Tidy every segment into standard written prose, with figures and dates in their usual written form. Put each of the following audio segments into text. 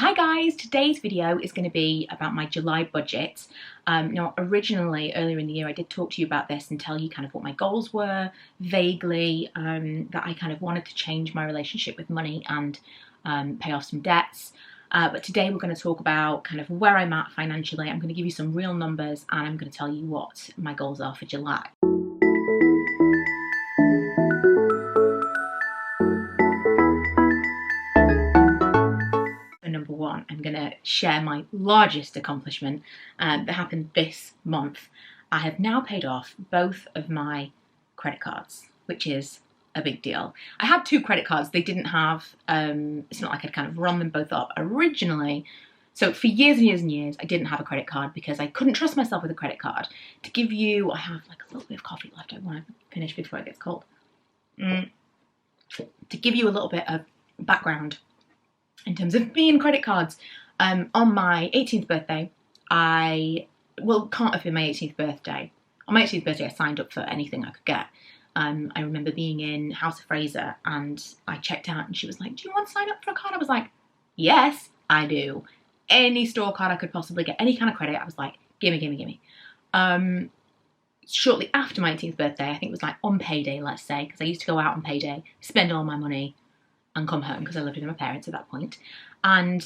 Hi guys, today's video is going to be about my July budget. Now originally, earlier in the year, I did talk to you about this and tell you kind of what my goals were, vaguely, that I kind of wanted to change my relationship with money and pay off some debts. But today we're going to talk about kind of where I'm at financially. I'm going to give you some real numbers and I'm going to tell you what my goals are for July. Number one, I'm going to share my largest accomplishment that happened this month. I have now paid off both of my credit cards, which is a big deal. I had two credit cards. They didn't have, it's not like I'd kind of run them both up originally. So for years and years and years, I didn't have a credit card because I couldn't trust myself with a credit card. To give you, I have like a little bit of coffee left. I want to finish before it gets cold. To give you a little bit of background, in terms of me and credit cards, on my 18th birthday, well, can't have been my 18th birthday. On my 18th birthday, I signed up for anything I could get. I remember being in House of Fraser and I checked out and she was like, do you want to sign up for a card? I was like, yes, I do. Any store card I could possibly get, any kind of credit, I was like, gimme, gimme, gimme. Shortly after my 18th birthday, I think it was like on payday, let's say, because I used to go out on payday, spend all my money, and come home because I lived with my parents at that point and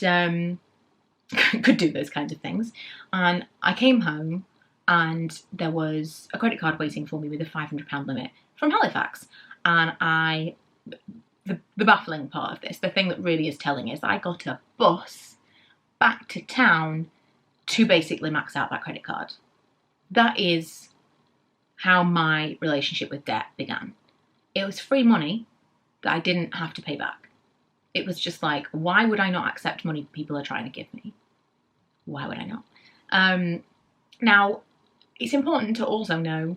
could do those kinds of things. And I came home and there was a credit card waiting for me with a £500 limit from Halifax. And the baffling part of this, the thing that really is telling, is that I got a bus back to town to basically max out that credit card. That is how my relationship with debt began. It was free money that I didn't have to pay back. It was just like, why would I not accept money people are trying to give me? Why would I not? Now, it's important to also know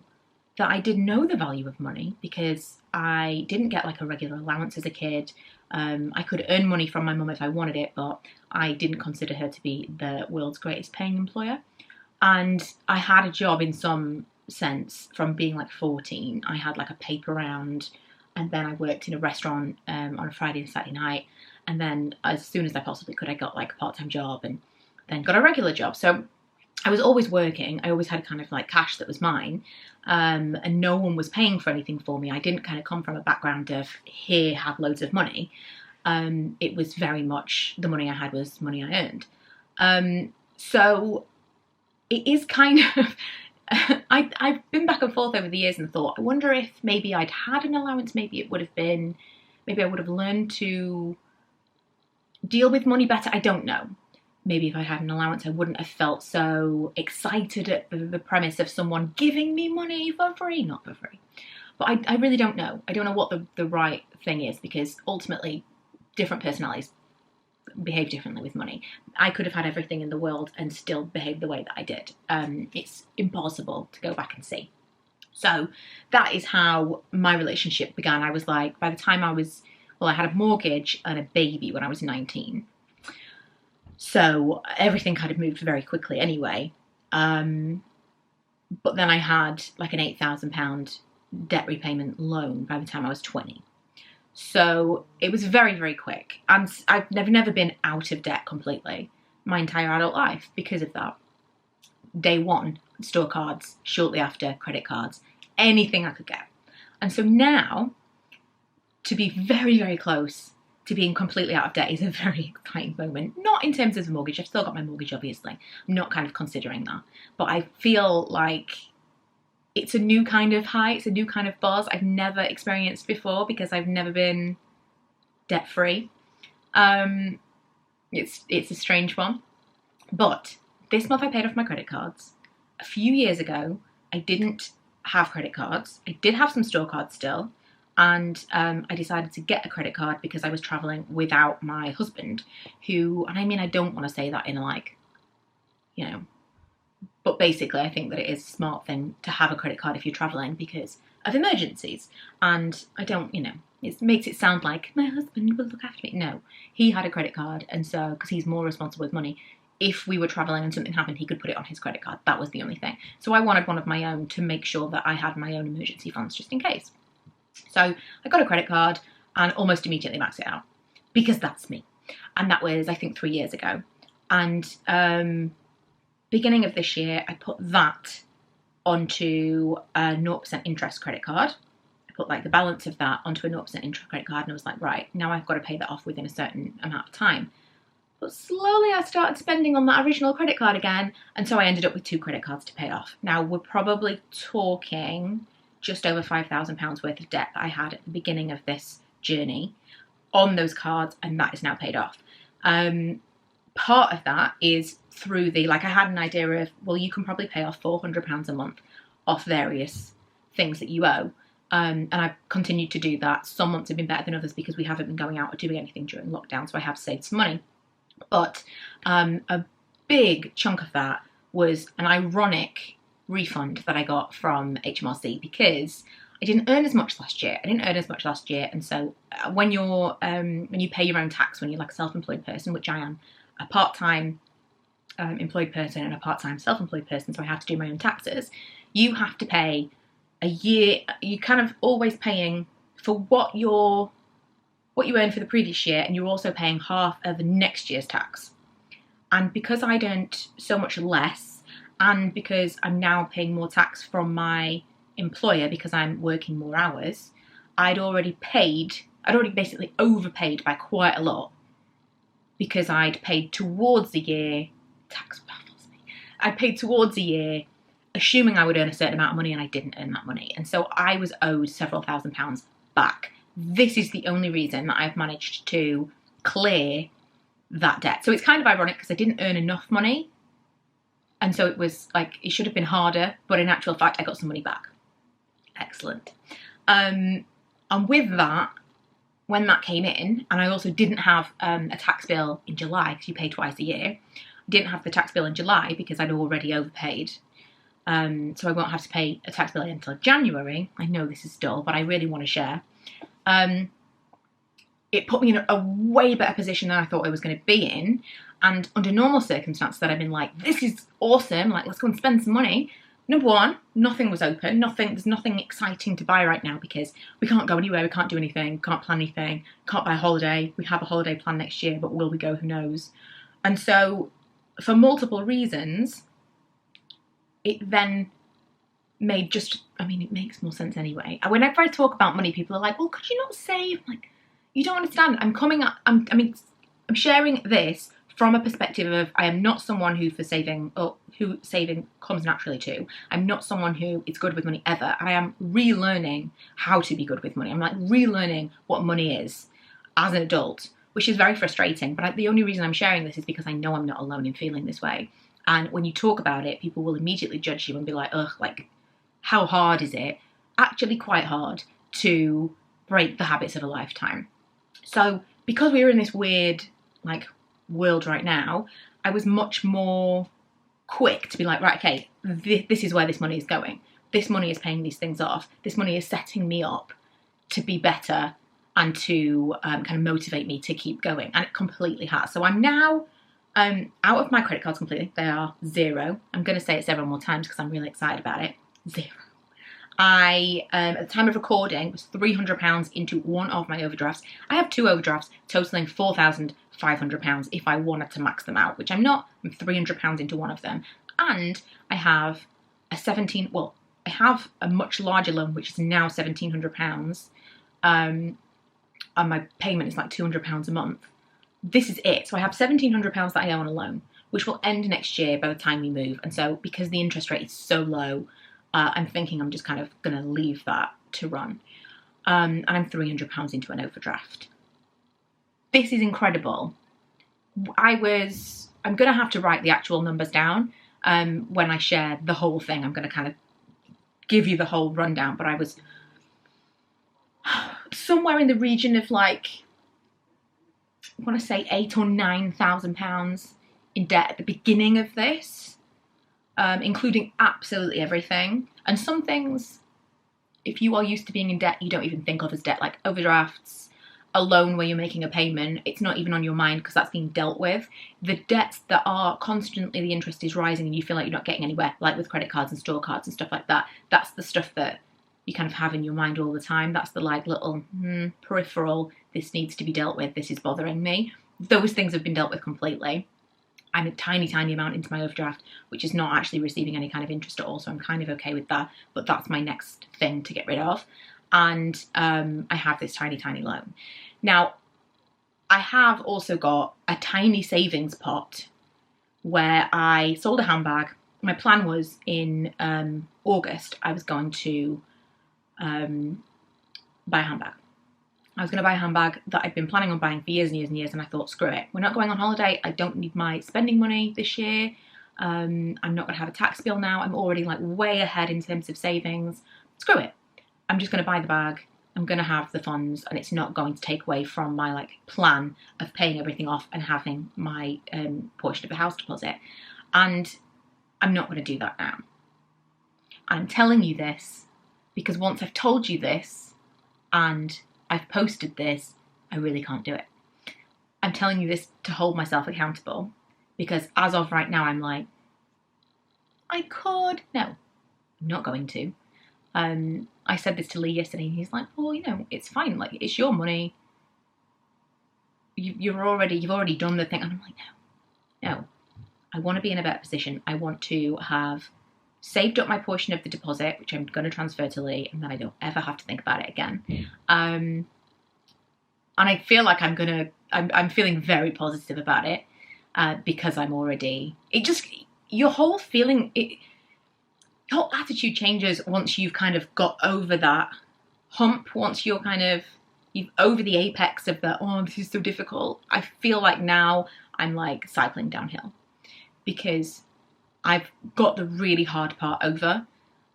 that I did know the value of money because I didn't get like a regular allowance as a kid. I could earn money from my mum if I wanted it, but I didn't consider her to be the world's greatest paying employer. And I had a job in some sense from being like 14. I had like a paper round. And then I worked in a restaurant on a Friday and Saturday night. And then as soon as I possibly could, I got like a part-time job and then got a regular job. So I was always working. I always had kind of like cash that was mine. And no one was paying for anything for me. I didn't kind of come from a background of, here, have loads of money. It was very much, the money I had was money I earned. So it is kind of... I've been back and forth over the years and thought, I wonder if maybe I'd had an allowance, maybe it would have been, maybe I would have learned to deal with money better. I don't know. Maybe if I had an allowance, I wouldn't have felt so excited at the premise of someone giving me money for free, not for free. But I really don't know. I don't know what the right thing is because ultimately different personalities behave differently with money. I could have had everything in the world and still behave the way that I did. It's impossible to go back and see. So that is how my relationship began. I was like, by the time I had a mortgage and a baby when I was 19. So everything kind of moved very quickly anyway. But then I had like an £8,000 debt repayment loan by the time I was 20. So it was very, very quick. And I've never been out of debt completely my entire adult life because of that. Day one, store cards, shortly after, credit cards, anything I could get. And so now, to be very, very close to being completely out of debt is a very exciting moment. Not in terms of the mortgage. I've still got my mortgage, obviously. I'm not kind of considering that. But I feel like it's a new kind of high, it's a new kind of buzz I've never experienced before because I've never been debt-free. It's a strange one. But this month I paid off my credit cards. A few years ago, I didn't have credit cards. I did have some store cards still. And I decided to get a credit card because I was traveling without my husband, who, and I mean, I don't want to say that in like, you know, but basically, I think that it is a smart thing to have a credit card if you're traveling because of emergencies. And I don't, you know, it makes it sound like my husband will look after me. No, he had a credit card. And so, because he's more responsible with money, if we were traveling and something happened, he could put it on his credit card. That was the only thing. So I wanted one of my own to make sure that I had my own emergency funds just in case. So I got a credit card and almost immediately maxed it out because that's me. And that was, I think, 3 years ago. And beginning of this year, I put that onto a 0% interest credit card. I put like the balance of that onto a 0% interest credit card, and I was like, right, now I've got to pay that off within a certain amount of time. But slowly I started spending on that original credit card again, and so I ended up with 2 credit cards to pay off. Now we're probably talking just over £5,000 worth of debt that I had at the beginning of this journey on those cards, and that is now paid off. Part of that is through I had an idea of, well, you can probably pay off £400 a month off various things that you owe. And I've continued to do that. Some months have been better than others because we haven't been going out or doing anything during lockdown, so I have saved some money. But a big chunk of that was an ironic refund that I got from HMRC because I didn't earn as much last year. And so when you pay your own tax, when you're like a self-employed person, which I am, a part-time employed person and a part-time self-employed person, so I have to do my own taxes, you have to pay a year. You're kind of always paying for what you earned for the previous year, and you're also paying half of the next year's tax. And because I'd earned so much less, and because I'm now paying more tax from my employer because I'm working more hours, I'd already basically overpaid by quite a lot because I'd paid towards the year, tax baffles me, I'd paid towards the year assuming I would earn a certain amount of money, and I didn't earn that money. And so I was owed several £1,000s back. This is the only reason that I've managed to clear that debt. So it's kind of ironic because I didn't earn enough money, and so it was like it should have been harder, but in actual fact I got some money back. Excellent. And with that, when that came in, and I also didn't have a tax bill in July because you pay twice a year. I didn't have the tax bill in July because I'd already overpaid. So I won't have to pay a tax bill until January. I know this is dull, but I really want to share. It put me in a way better position than I thought I was going to be in. And under normal circumstances that I've been like, this is awesome, like let's go and spend some money. Number one, nothing was open. There's nothing exciting to buy right now because we can't go anywhere, we can't do anything, can't plan anything, can't buy a holiday. We have a holiday planned next year, but will we go? Who knows? And so for multiple reasons, it then made it makes more sense anyway. And whenever I talk about money, people are like, well, could you not save? Like, you don't understand. I'm sharing this from a perspective of I am not someone who saving comes naturally to. I'm not someone who is good with money ever. And I am relearning how to be good with money. I'm like relearning what money is as an adult, which is very frustrating. But the only reason I'm sharing this is because I know I'm not alone in feeling this way. And when you talk about it, people will immediately judge you and be like, ugh, like, how hard is it? Actually quite hard to break the habits of a lifetime. So because we were in this weird, like, world right now, I was much more quick to be like, right, okay, this is where this money is going. This money is paying these things off. This money is setting me up to be better and to kind of motivate me to keep going. And it completely has. So I'm now out of my credit cards completely. They are 0. I'm going to say it several more times because I'm really excited about it. 0. I, at the time of recording, was £300 into one of my overdrafts. I have 2 overdrafts totaling £4,500 if I wanted to max them out, which I'm not. I'm £300 into one of them. And I have I have a much larger loan, which is now £1,700. And my payment is like £200 a month. This is it. So I have £1,700 that I owe on a loan, which will end next year by the time we move. And so because the interest rate is so low, I'm thinking I'm just kind of going to leave that to run. And I'm £300 into an overdraft. This is incredible. I'm going to have to write the actual numbers down when I share the whole thing. I'm going to kind of give you the whole rundown, but I was somewhere in the region of like, I want to say £8,000 or £9,000 in debt at the beginning of this, including absolutely everything. And some things, if you are used to being in debt, you don't even think of as debt, like overdrafts, a loan where you're making a payment. It's not even on your mind because that's being dealt with. The debts that are constantly, the interest is rising and you feel like you're not getting anywhere, like with credit cards and store cards and stuff like that. That's the stuff that you kind of have in your mind all the time. That's the like little peripheral, this needs to be dealt with, this is bothering me. those things have been dealt with completely. I'm a tiny amount into my overdraft, which is not actually receiving any kind of interest at all, so I'm kind of okay with that, but that's my next thing to get rid of. And I have this tiny loan. Now, I have also got a tiny savings pot where I sold a handbag. My plan was in August, I was going to buy a handbag. I was going to buy a handbag that I'd been planning on buying for years and years, and I thought, screw it. We're not going on holiday. I don't need my spending money this year. I'm not going to have a tax bill now. I'm already like way ahead in terms of savings. Screw it. I'm just going to buy the bag. I'm going to have the funds, and it's not going to take away from my like plan of paying everything off and having my portion of the house deposit. And I'm not going to do that now. I'm telling you this because once I've told you this and I've posted this, I really can't do it. I'm telling you this to hold myself accountable because as of right now, I'm like, I could. No, I'm not going to. I said this to Lee yesterday and he's like, well, you know, it's fine. Like, it's your money. You've already done the thing. And I'm like, no. I want to be in a better position. I want to have saved up my portion of the deposit, which I'm going to transfer to Lee, and then I don't ever have to think about it again. And I feel like I'm feeling very positive about it because I'm already, your whole feeling, your whole attitude changes once you've kind of got over that hump, once you're you've over the apex of the, oh, this is so difficult. I feel like now I'm like cycling downhill because I've got the really hard part over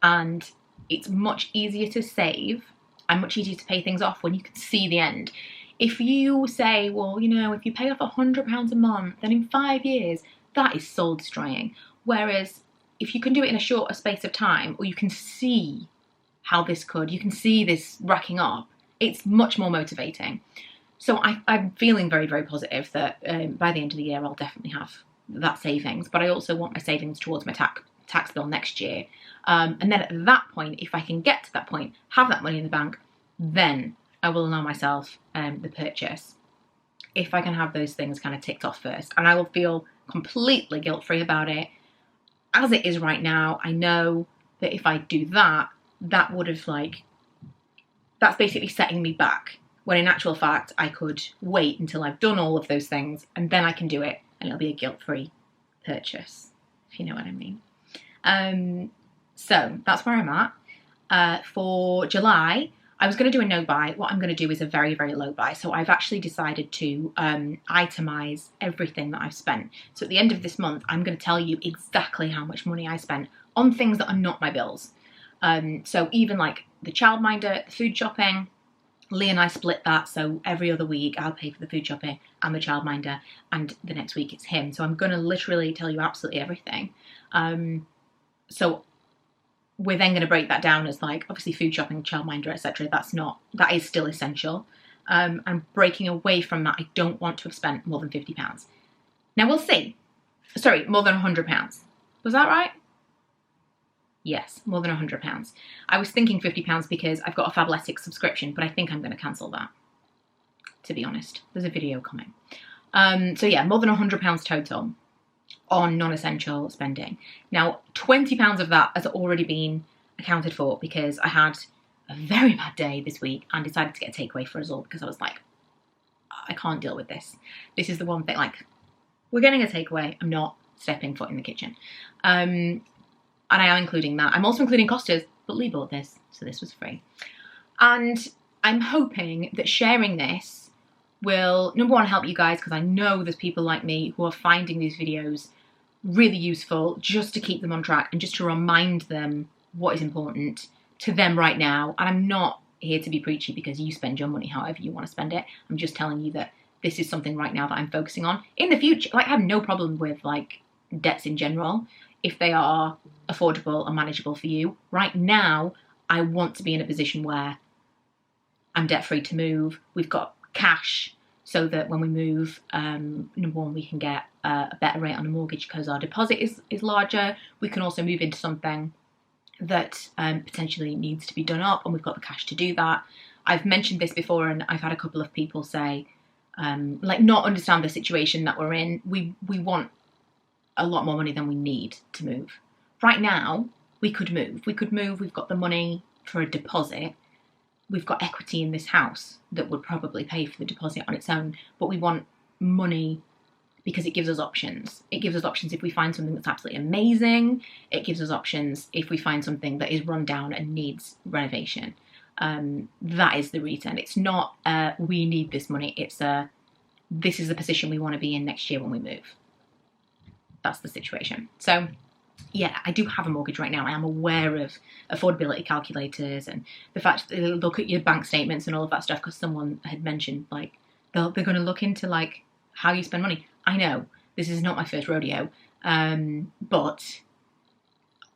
and it's much easier to save and much easier to pay things off when you can see the end. If you say, well, you know, if you pay off £100 a month, then in 5 years, that is soul destroying. Whereas if you can do it in a shorter space of time, or you can see how you can see this racking up, it's much more motivating. So I'm feeling very, very positive that by the end of the year, I'll definitely have that savings, but I also want my savings towards my tax bill next year. And then at that point, if I can get to that point, have that money in the bank, then I will allow myself the purchase. If I can have those things kind of ticked off first, and I will feel completely guilt-free about it. As it is right now, I know that if I do that, that would have that's basically setting me back. When in actual fact, I could wait until I've done all of those things and then I can do it. And it'll be a guilt-free purchase, if you know what I mean. So that's where I'm at. For July, I was going to do a no buy. What I'm going to do is a very, very low buy. So I've actually decided to itemize everything that I've spent. So at the end of this month, I'm going to tell you exactly how much money I spent on things that are not my bills. So even like the childminder, the food shopping, Lee and I split that, so every other week I'll pay for the food shopping and the childminder, and the next week it's him. So I'm going to literally tell you absolutely everything. So we're then going to break that down as like, obviously food shopping, childminder, etc. That is still essential. I'm breaking away from that. I don't want to have spent more than £50. Now we'll see. Sorry, more than £100. Was that right? Yes, more than £100. I was thinking £50 because I've got a Fabletics subscription, but I think I'm going to cancel that, to be honest. There's a video coming. So yeah, more than £100 total on non-essential spending. Now, £20 of that has already been accounted for because I had a very bad day this week and decided to get a takeaway for us all because I was like, I can't deal with this. This is the one thing, like, we're getting a takeaway. I'm not stepping foot in the kitchen. And I am including that. I'm also including Costa's, but Lee bought this, so this was free. And I'm hoping that sharing this will, number one, help you guys, because I know there's people like me who are finding these videos really useful just to keep them on track and just to remind them what is important to them right now. And I'm not here to be preachy because you spend your money however you want to spend it. I'm just telling you that this is something right now that I'm focusing on. In the future, like, I have no problem with like debts in general, if they are affordable and manageable for you. Right now, I want to be in a position where I'm debt-free to move. We've got cash so that when we move, number one, we can get a better rate on a mortgage because our deposit is larger. We can also move into something that potentially needs to be done up, and we've got the cash to do that. I've mentioned this before, and I've had a couple of people say, like not understand the situation that we're in. We want a lot more money than we need to move. Right now, we could move. We've got the money for a deposit. We've got equity in this house that would probably pay for the deposit on its own, but we want money because it gives us options. It gives us options if we find something that's absolutely amazing. It gives us options if we find something that is run down and needs renovation. That is the reason. It's not we need this money. It's this is the position we want to be in next year when we move. That's the situation. So yeah, I do have a mortgage right now. I am aware of affordability calculators and the fact that they look at your bank statements and all of that stuff, because someone had mentioned like they're going to look into like how you spend money. I know this is not my first rodeo, but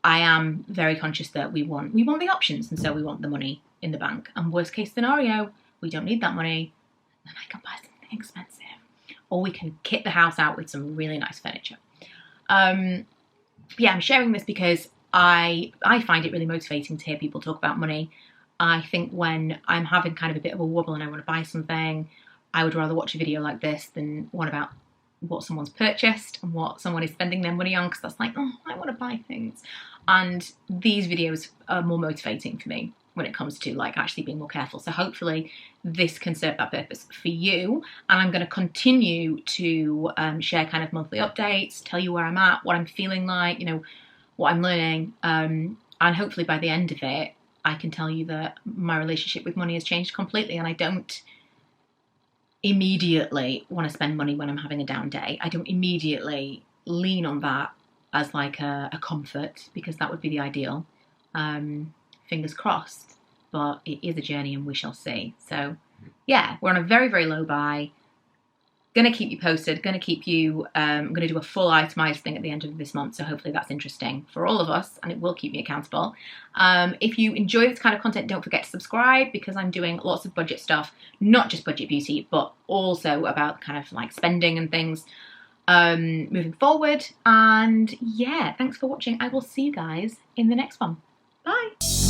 I am very conscious that we want the options, and so we want the money in the bank. And worst case scenario, we don't need that money, then I can buy something expensive, or we can kit the house out with some really nice furniture. Yeah, I'm sharing this because I find it really motivating to hear people talk about money. I think when I'm having kind of a bit of a wobble and I want to buy something, I would rather watch a video like this than one about what someone's purchased and what someone is spending their money on, because that's like, oh, I want to buy things. And these videos are more motivating for me when it comes to like actually being more careful. So hopefully this can serve that purpose for you. And I'm going to continue to share kind of monthly updates, tell you where I'm at, what I'm feeling like, you know, what I'm learning. And hopefully by the end of it, I can tell you that my relationship with money has changed completely, and I don't immediately want to spend money when I'm having a down day. I don't immediately lean on that as like a comfort, because that would be the ideal. Fingers crossed, but it is a journey and we shall see. So yeah, we're on a very, very low buy. Gonna keep you posted, gonna keep you, I'm gonna do a full itemized thing at the end of this month, so hopefully that's interesting for all of us and it will keep me accountable. If you enjoy this kind of content, don't forget to subscribe, because I'm doing lots of budget stuff, not just budget beauty, but also about kind of like spending and things moving forward. And yeah, thanks for watching. I will see you guys in the next one. Bye.